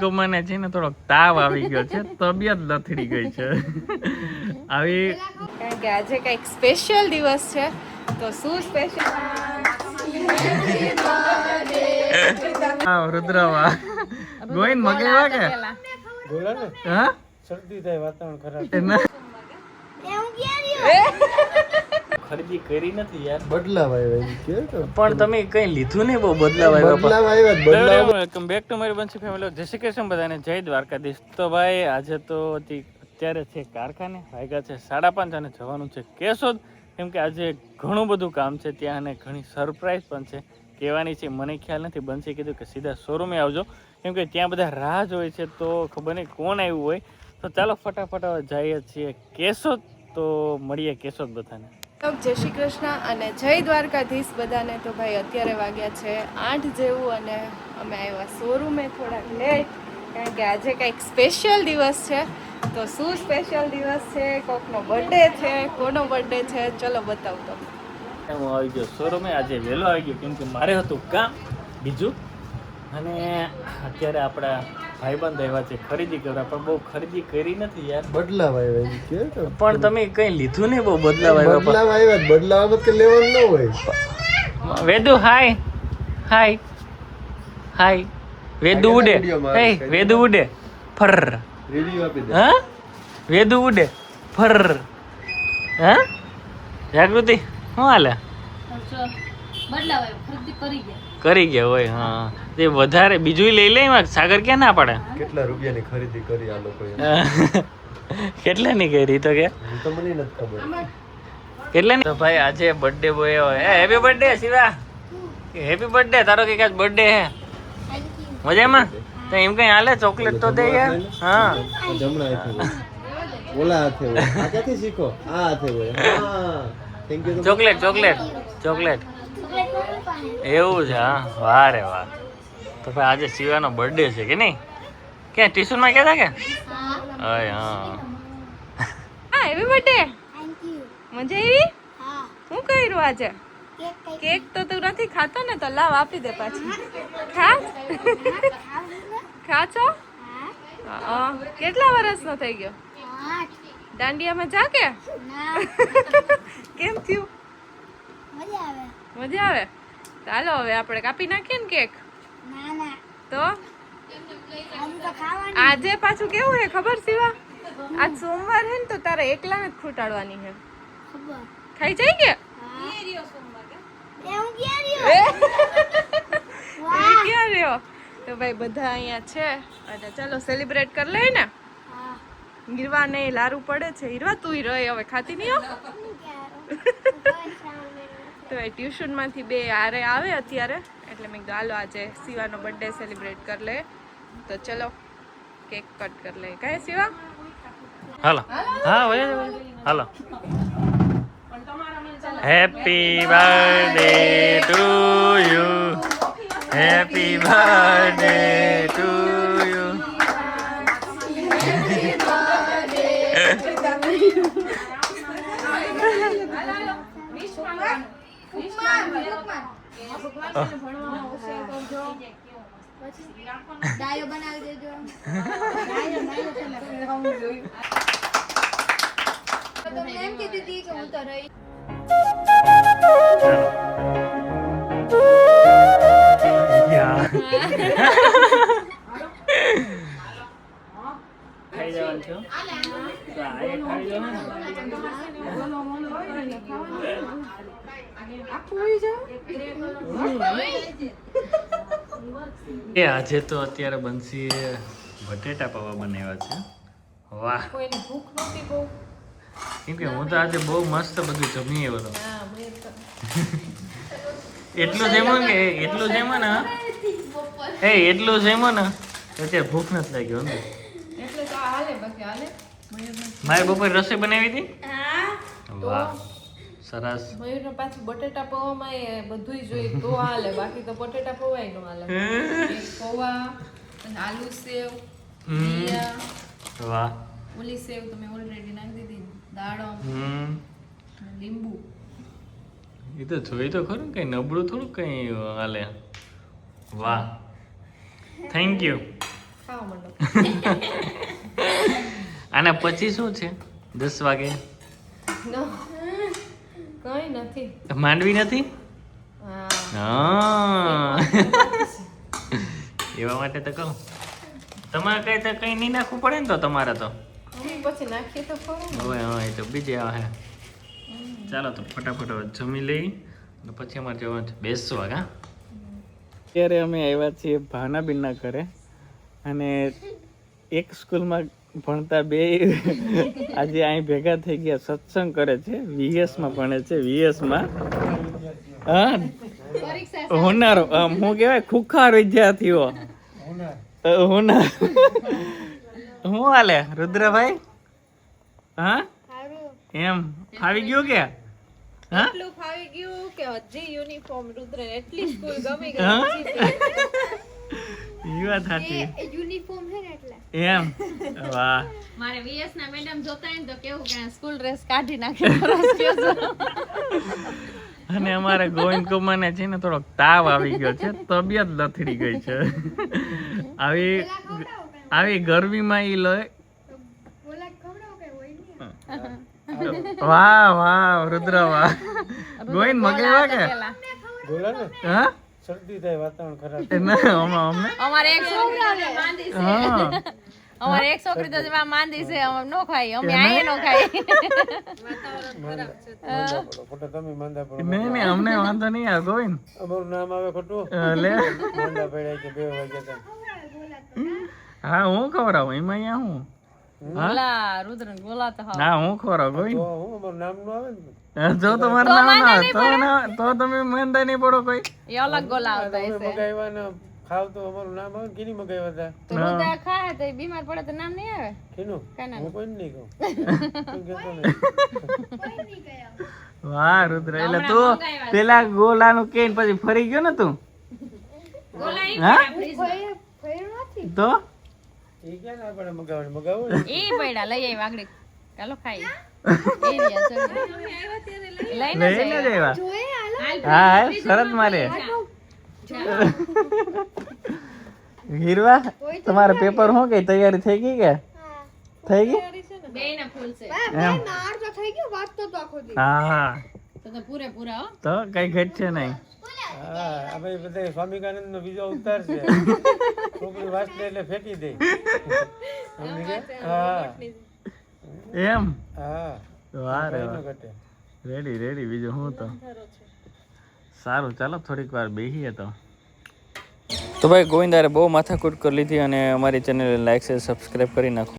કુમારને છે ને થોડોક તાવ આવી ગયો છે, તબિયત લથડી ગઈ છે આવી, કારણ કે આજે કંઈક સ્પેશિયલ દિવસ છે. તો શું સ્પેશિયલ? રુદ્રવા ગોઈન મગેવા કે હા શરદી થાય, વાતાવરણ ખરાબ. ખરીદી કરી નથી યાર, બદલાવ આવ્યા કે તો પણ તમે કઈ લીધું નહીં, બહુ બદલાવ વેલકમ બેક ટુ મારી બંસી ફેમિલી. જય શ્રી કૃષ્ણ બધાને, જય દ્વારકાધીશ. તો ભાઈ આજે તો અત્યારે છે કારખાને, વાગ્યા છે 5:30 અને જવાનું છે કેશોદ, કેમ કે આજે ઘણું બધું કામ છે ત્યાં અને ઘણી સરપ્રાઈઝ પણ છે કહેવાની છે. મને ખ્યાલ નથી, બંસી કીધું કે સીધા શોરૂમે આવજો, કેમ કે ત્યાં બધા રાહ જ હોય છે, તો ખબર નહીં કોણ આવ્યું હોય. તો ચાલો ફટાફટ જઈએ છીએ કેશોદ, તો મળીએ કેશોદ બધાને. જય શ્રી કૃષ્ણ અને જય દ્વારકાધીશ બધાને. તો ભાઈ અત્યારે વાગ્યા છે 8 જેવું અને અમે આવ્યા શોરૂમે થોડાક લેટ, કારણ કે આજે કંઈક સ્પેશિયલ દિવસ છે. તો શું સ્પેશિયલ દિવસ છે? કોકનો બર્થડે છે. કોનો બર્થડે છે ચલો બતાવું તો. હું આવી ગયો શોરૂમે, આજે વહેલો આવી ગયો કેમ કે મારે હતું કામ બીજું, અને અત્યારે આપણા ભાઈબંધ આવ્યા છે ખરીદી કરવા, પણ બહુ ખરીદી કરી નથી યાર, બદલાવ આવ્યા કે તો પણ તમે કઈ લીધું નહીં, બહુ બદલાવ આવ્યા. બદલાવ આવ્યા, બદલાવ કે લેવાનું ન હોય. વેદુ હાય હાય હાય, વેદુ ઉડે, હે વેદુ ઉડે ફર, રિવ્યુ આપી દે. હા વેદુ ઉડે ફર, હા જાગૃતિ શું હાલે? કરી ગયા હોય, હા તે વધારે બીજું લઈ લે, સાગર ક્યાં ના પડે. કેટલા રૂપિયાની ખરીદી કરી આ લોકોએ? કેટલાની કરી તો કે તો મને નથી ખબર. કેટલાની? તો ભાઈ આજે બર્થડે બોય હોય, happy birthday Shiva, happy birthday તારો કે આજ બર્થડે હે. મજામાં? તો એમ કઈ હાલે, ચોકલેટ તો દે યાર. હા જમણા હાથે ઓલા હાથે હોય. આ ક્યાંથી શીખો? આ હાથે હોય. હા thank you. Chocolate chocolate chocolate એવું છે? હા વાહ રે વાહ. તો ભાઈ આજે શિવાનો બર્થડે છે કે નહીં? ક્યાં ટ્યુશનમાં કહેતા કે? અય હા હેપી બર્થડે. મજા આવી? શું કર્યું આજે? કેક તો તું નથી ખાતો ને, તો લાવ આપી દે પાછી. ખા ખા છો? કેટલા વર્ષનો થઈ ગયો? દાંડિયામાં જા કે કેમ થયું? મજા આવે. ચાલો હવે આપણે કાપી નાખીએ ને કેક. તો આજે પાછું કેવું હે ખબર શિવા? આજ સોમવાર હે ને, તો તારે એકલા જ ખૂટાડવાની હે. ખાઈ જાય કે? ક્યાં રહ્યો? તો ભાઈ બધા અહીંયા છે અને ચાલો સેલિબ્રેટ કરી લઈએ ને. હીરવા ને લારું પડે છે. હીરવા તું રહી હવે ખાતી નહીં હો. તો એ ટ્યુશન માંથી બે આરે આવે અત્યારે, એટલે મેં કીધું હાલો આજે શિવાનો બર્થડે સેલિબ્રેટ કરી લે. તો ચલો કેક કટ કરી લે. કહે શિવા? હાલો હા હોય hello. Happy birthday to you, happy birthday to you. ખાઈ જવાનું છું. તો આ એ ખાઈ જવાનું ને. આજે તો અત્યારે બંસી બટેટા પૌવા બનાવ્યા છે. વાહ, કોઈની ભૂખ નહોતી બહુ, કેમ કે હું તો આજે બહુ મસ્ત બધું જમી આવ્યો હતો. એટલું જમ્યો કે એટલું જમ્યો ને, એટલું જમ્યો ને અત્યારે ભૂખ નથી લાગ્યો ને. એટલે તો હાલે બાકી હાલે. મારી બપોરે રસોઈ બનાવી હતી. વાહ સરસ. મયુરને પાછું બટેટા પૌવામાં એ બધુંય જોઈએ તો હાલે, બાકી તો બટેટા પૌવાય નો હાલે. પૌવા અને આલુ સેવ, વાહ ઓલી સેવ તમે ઓલરેડી નાખી દીધી, દાડમ, લીંબુ. એ તો જોઈ તો ખરું, કઈ નબળું થોડું કઈ હાલે. વાહ થેન્ક યુ. ખાઓ માંડો. અને પછી શું છે 10 વાગે No. કઈ નથી. માંડવી નથી હા. હા એવા માટે તો કહું તમારે કઈ તો કઈ નહીં નાખવું પડે ને તો તમારે તો પછી નાખીએ તો ખરું ને. હવે હા એ તો બીજે આવે ચાલો તો ફટાફટ હવે જમી લઈ અને પછી અમારે જવાનું છે બેસવા હા અત્યારે અમે આવ્યા છીએ ભાવનાબેનના ઘરે અને એક સ્કૂલમાં ભણતા બે આજે અહીં ભેગા થઈ ગયા સત્સંગ કરે છે VS માં ભણે છે VS માં હા હોનારો હું કહેવાય ખુખાર વિદ્યાર્થીઓ હોનાર હું હાલે રુદ્રભાઈ હા એમ ફાવી ગયું કે હા એટલું ફાવી ગયું કે હજી યુનિફોર્મ રુદ્ર એટલી સ્કૂલ ગમી હા? ગઈ ઈ વાત સાચી યુનિફોર્મ હે ને એટલે એમ વાહ મારે VS ના મેડમ જોતા હોય ને તો કેવું કે સ્કૂલ ડ્રેસ કાઢી નાખે સરસ કયો છો. અને અમારે ગોવિંદ કુમારને છે ને થોડોક તાવ આવી ગયો છે તબિયત લથડી ગઈ છે આવી ગરમીમાં ઈ લો વાહ વાહ રુદ્ર વાહ ગોવિંદ મગાવ્યા કે હા શરદી થાય વાતાવરણ ખરાબ ના અમને અમારે એક છોકરી માંદી છે હા અમારે એક છોકરી તો જેમાં માંદી છે અમે નો ખાઈ અમે આયે નો ખાઈ ખોટા તમે માંદા પડો નહીં નહીં અમને વાંધો નહીં આવે ગોવિંદ અમારું નામ આવે ખોટું લે માંદા પડ્યા કે 2 વાગ્યા હા હું ખવડાવું એમાં અહીંયા હું બોલા રુદ્ર બોલાતો હા ના હું ખવડાવું ગોવિંદ તો હું અમારું નામ નું આવે ને જો તમારું નામ ના આવે તો તમે માંદા નહીં પડો કોઈ એ અલગ બોલાવતા તમે હશે મગાવ્યા ને ખાવ તો અમારું નામ આવે કેની મગાવ્યા હતા તો રુદ્ર ખાય તો બીમાર પડે તો નામ નહીં આવે કેનું કાના હું કોઈ નહીં કહું તું કહેતો નહીં વાહ રુદ્ર એટલે તું પેલા ગોલાનું કેન પછી ફરી ગયો ને તું હા તો એ ક્યાં ના પડે મગાવો ને ઈ પૈડા લઈ આવી વાગડી ચાલો ખાઈ લઈને જ આવ્યા હા હાલ શરત મારે હીરવા તમારા પેપર શું કઈ તૈયારી થઈ ગઈ કે થઈ ગઈ બેયના ફૂલ છે એમ હા હા તો પૂરેપૂરા હો તો કઈ ઘટ છે નહીં હા આ ભાઈ બધા સ્વામિકાનંદ નો બીજો અવતાર છે છોકરી વાંચે એટલે ફેંકી દે સમજી ગયા? હા એમ હા વાહ રે કઈ ન વાહ ઘટે રેડી બીજું હું તો સારું ચાલો થોડીક વાર બેસીએ તો ભાઈ ગોવિંદારે બહુ માથાકૂટ કરી લીધી અને અમારી ચેનલ લાઈક છે સબસ્ક્રાઈબ કરી નાખો